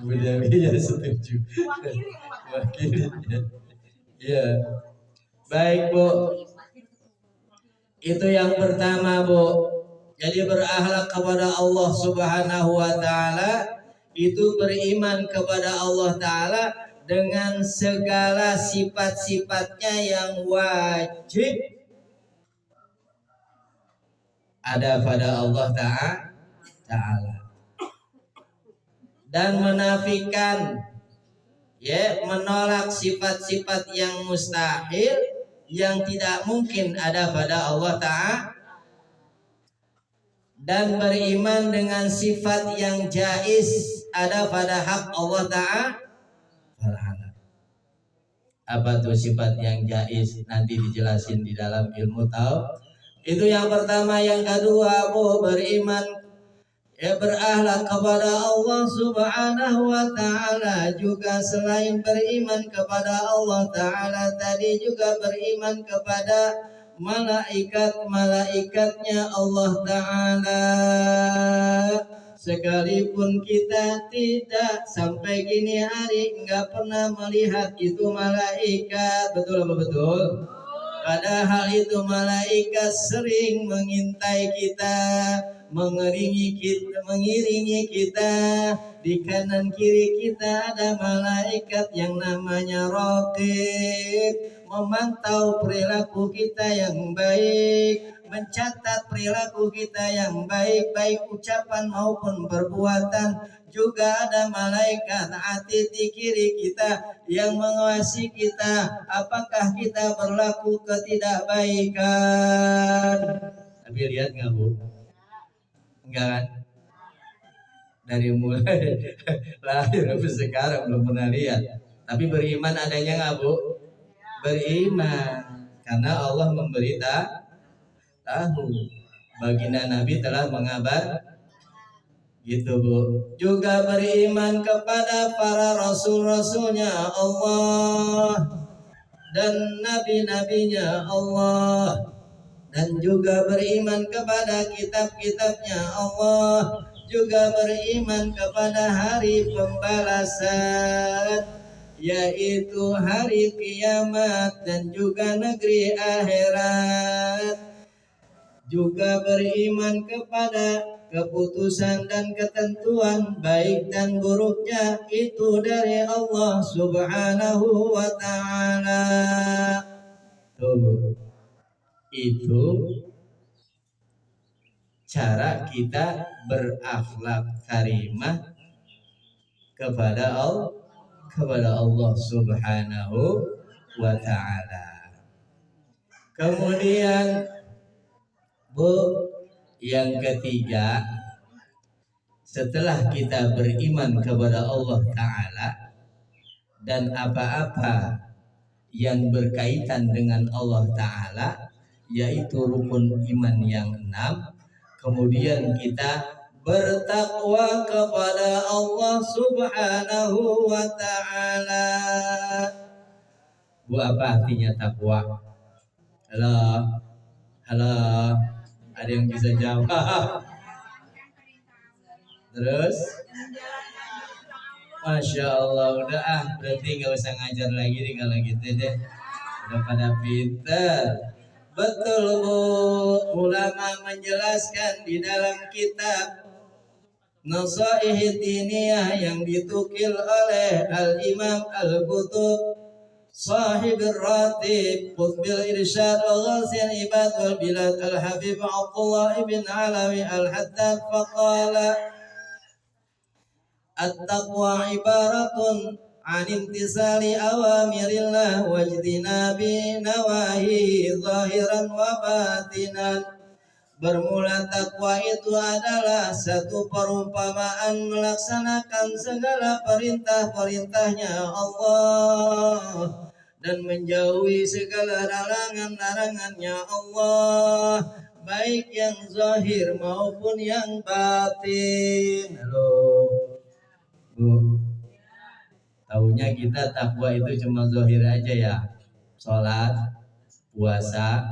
Budawiya setuju. Wakili. Ya. Baik Bu. Itu yang pertama Bu. Jadi berakhlak kepada Allah Subhanahu wa taala itu beriman kepada Allah taala dengan segala sifat-sifatnya yang wajib ada pada Allah taala. Dan menafikan menolak sifat-sifat yang mustahil yang tidak mungkin ada pada Allah taala. Dan beriman dengan sifat yang jaiz ada pada hak Allah Ta'ala. Apa tuh sifat yang jaiz? Nanti dijelasin di dalam ilmu tauhid. Itu yang pertama. Yang kedua, beriman berakhlak kepada Allah Subhanahu wa taala. Juga selain beriman kepada Allah taala tadi juga beriman kepada malaikat-malaikatnya Allah Ta'ala. Sekalipun kita tidak sampai gini hari enggak pernah melihat itu malaikat. Betul apa betul? Padahal itu malaikat sering mengintai kita, mengiringi kita. Di kanan kiri kita ada malaikat yang namanya Raqib, memantau perilaku kita yang baik, mencatat perilaku kita yang baik, baik ucapan maupun perbuatan. Juga ada malaikat atid di kiri kita yang mengawasi kita, apakah kita berlaku ketidakbaikan. Tapi lihat nggak Bu? Enggak kan? Dari mulai lahir sampai sekarang belum pernah lihat. Tapi beriman adanya nggak Bu? Beriman, karena Allah memberitahu, baginda Nabi telah mengabar, gitu Bu. Juga beriman kepada para rasul-rasulnya Allah dan nabi-nabinya Allah, dan juga beriman kepada kitab-kitabnya Allah, juga beriman kepada hari pembalasan, yaitu hari kiamat dan juga negeri akhirat. Juga beriman kepada keputusan dan ketentuan baik dan buruknya itu dari Allah Subhanahu wa ta'ala. Itu cara kita berakhlak karimah kepada Allah Subhanahu wa ta'ala. Kemudian Bu, yang ketiga, setelah kita beriman kepada Allah Ta'ala dan apa-apa yang berkaitan dengan Allah Ta'ala, yaitu rukun iman yang 6, kemudian kita bertakwa kepada Allah Subhanahu wa ta'ala. Bu, apa artinya takwa? Halo, ada yang bisa jawab? Terus? Masya Allah, udah berarti nggak usah ngajar lagi nih kalau gitu deh. Udah pada pinter. Betul Bu, ulama menjelaskan di dalam kitab Nasaihid Diniyah yang ditukil oleh Al-Imam Al-Qutub Sahib Ratib Qutbil Irsyad Al-Ghasil Ibad wal Bilad Al-Habib Abdullah ibn Alawi Al-Haddad faqala at-taqwa ibaratun an imtisali awamirillah wajdinabi nawahi zahiran wa batinan. Bermula takwa itu adalah satu perumpamaan melaksanakan segala perintah-perintahnya Allah dan menjauhi segala larangan-larangannya Allah, baik yang zahir maupun yang batin. Halo Bu, taunya kita takwa itu cuma zahir aja ya, sholat, puasa,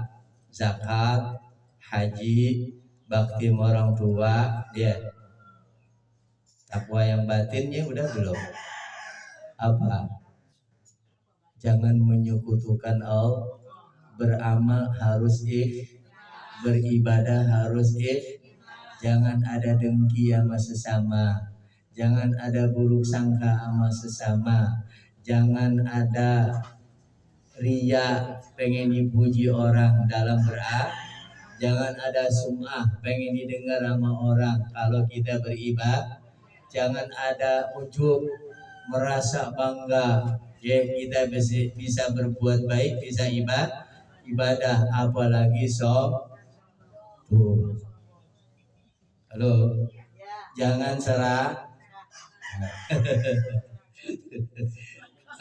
zakat, haji, bakti orang tua, Takwa yang batinnya udah belum? Apa? Jangan menyekutukan Allah. Beramal harus beribadah harus jangan ada dengki sama sesama, jangan ada buruk sangka sama sesama, jangan ada ria pengen dipuji orang dalam jangan ada sum'ah pengen didengar sama orang kalau kita beribadah, jangan ada ujub merasa bangga ya kita bisa berbuat baik, bisa ibadah apalagi tuh. Halo, jangan serah.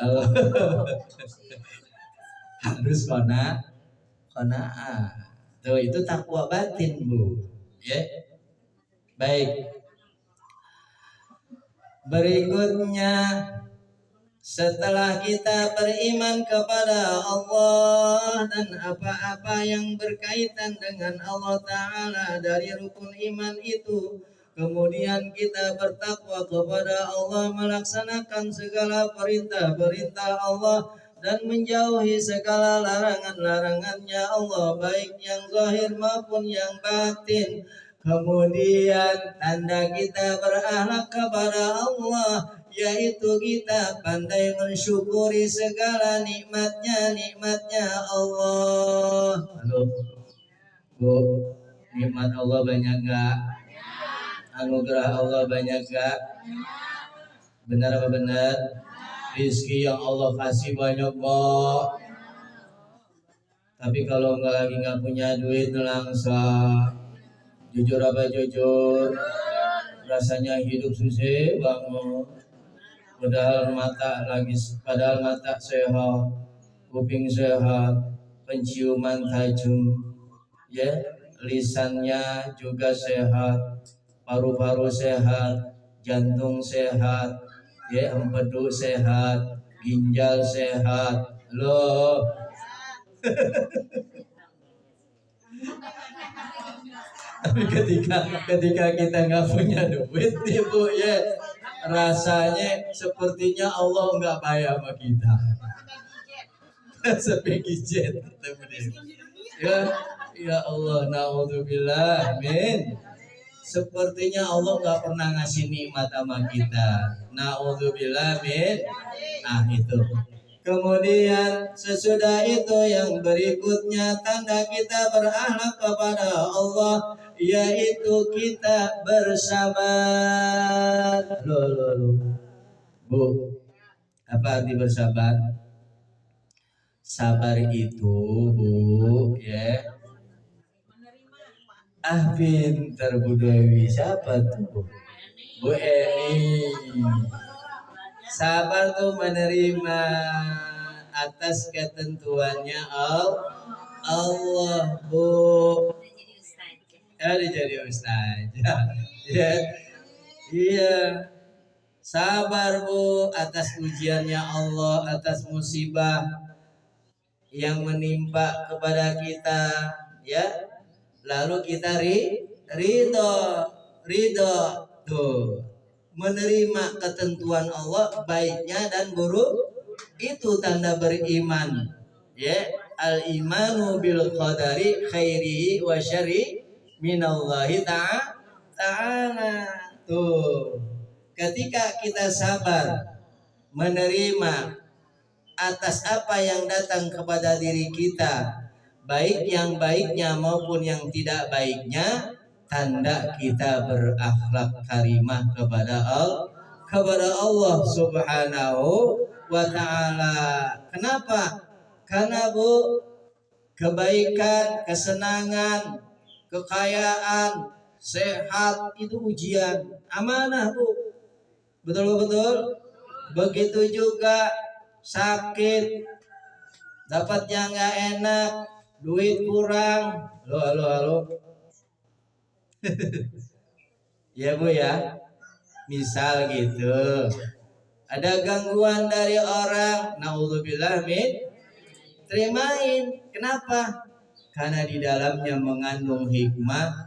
Halo. Harus qanaah. Tuh itu takwa batin, Bu. Ya. Baik. Berikutnya setelah kita beriman kepada Allah dan apa-apa yang berkaitan dengan Allah Ta'ala dari rukun iman itu, kemudian kita bertakwa kepada Allah, melaksanakan segala perintah-perintah Allah dan menjauhi segala larangan-larangannya Allah, baik yang zahir maupun yang batin. Kemudian tanda kita berakhlak kepada Allah, yaitu kita pandai mensyukuri segala nikmatnya Allah. Halo, Bu, nikmat Allah banyak gak? Anugerah Allah banyak gak? Benar apa benar? Rizki yang Allah kasih banyak kok. Tapi kalau nggak punya duit nelangsa. Jujur apa jujur? Rasanya hidup susah banget. Padahal mata sehat, kuping sehat, penciuman tajam, ya, lisannya juga sehat, paru-paru sehat, jantung sehat, ya, empedu sehat, ginjal sehat. Loh. Tapi ketika kita nggak punya duit nih Bu ya, rasanya sepertinya Allah nggak bayar sama kita. Sepegi jet ya Allah, naudzubillah, amin. Sepertinya Allah nggak pernah ngasih nikmat sama kita, naudzubillah, amin. Nah itu. Kemudian sesudah itu yang berikutnya tanda kita berakhlak kepada Allah, yaitu kita bersabar. Loh. Bu, apa arti bersabar? Sabar itu, Bu, ya. Pinter Bu Dewi, siapa tuh? Bu Eni. Sabar tuh menerima atas ketentuannya Allah, Bu. Jadi ustaz. Ya. Iya. Sabar Bu atas ujiannya Allah, atas musibah yang menimpa kepada kita, ya. Lalu kita ridho tuh. Menerima ketentuan Allah baiknya dan buruk, itu tanda beriman, ya. Al imanu bil qadari khairihi wa syarri minallahi ta'ala. Tuh, ketika kita sabar menerima atas apa yang datang kepada diri kita, baik yang baiknya maupun yang tidak baiknya, tanda kita berakhlak karimah kepada Allah Subhanahu wa ta'ala. Kenapa? Karena Bu, kebaikan, kesenangan, kekayaan, sehat itu ujian, amanah Bu. Betul. Begitu juga sakit, dapatnya nggak enak, duit kurang. Halo. Ya Bu ya, misal gitu, ada gangguan dari orang, naudzubillah min, terimain. Kenapa? Karena di dalamnya mengandung hikmah,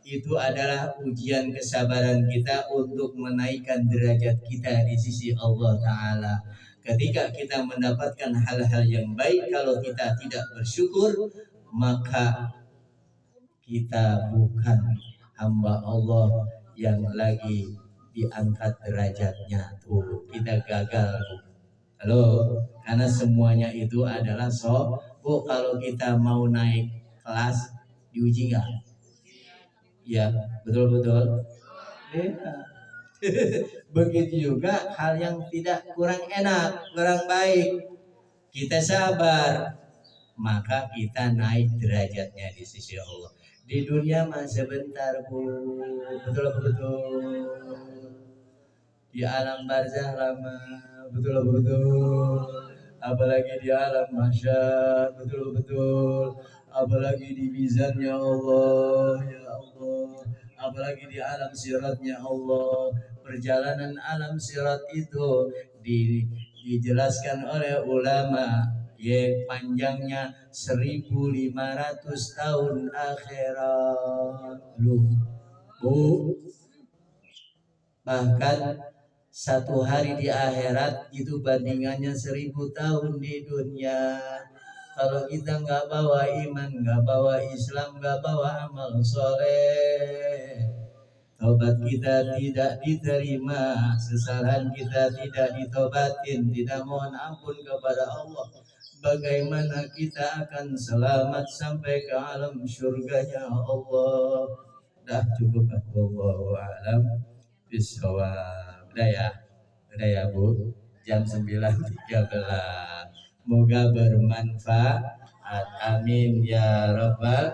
itu adalah ujian kesabaran kita untuk menaikkan derajat kita di sisi Allah Ta'ala. Ketika kita mendapatkan hal-hal yang baik, kalau kita tidak bersyukur, maka kita bukan hamba Allah yang lagi diangkat derajatnya. Tuh, kita gagal. Halo, karena semuanya itu adalah Bu, kalau kita mau naik kelas diuji nggak? Ya, betul-betul. Ya. Begitu juga hal yang tidak kurang enak, kurang baik. Kita sabar, maka kita naik derajatnya di sisi Allah. Di dunia mah sebentar, Bu. Betul-betul. Di alam barzah lama, betul-betul. Apalagi di alam mahsyar, betul-betul. Apalagi di mizannya Allah, ya Allah. Apalagi di alam siratnya Allah. Perjalanan alam sirat itu dijelaskan oleh ulama, ya panjangnya 1.500 tahun akhirat. Loh, Bu, bahkan satu hari di akhirat itu bandingannya 1.000 tahun di dunia. Kalau kita nggak bawa iman, nggak bawa Islam, nggak bawa amal soleh, tobat kita tidak diterima, kesalahan kita tidak ditobatin, tidak mohon ampun kepada Allah. Bagaimana kita akan selamat sampai ke alam surganya Allah? Dah cukup, wallahu a'lam bishawab. Udah ya Bu, jam 9.13. Moga bermanfaat. Amin ya rabbal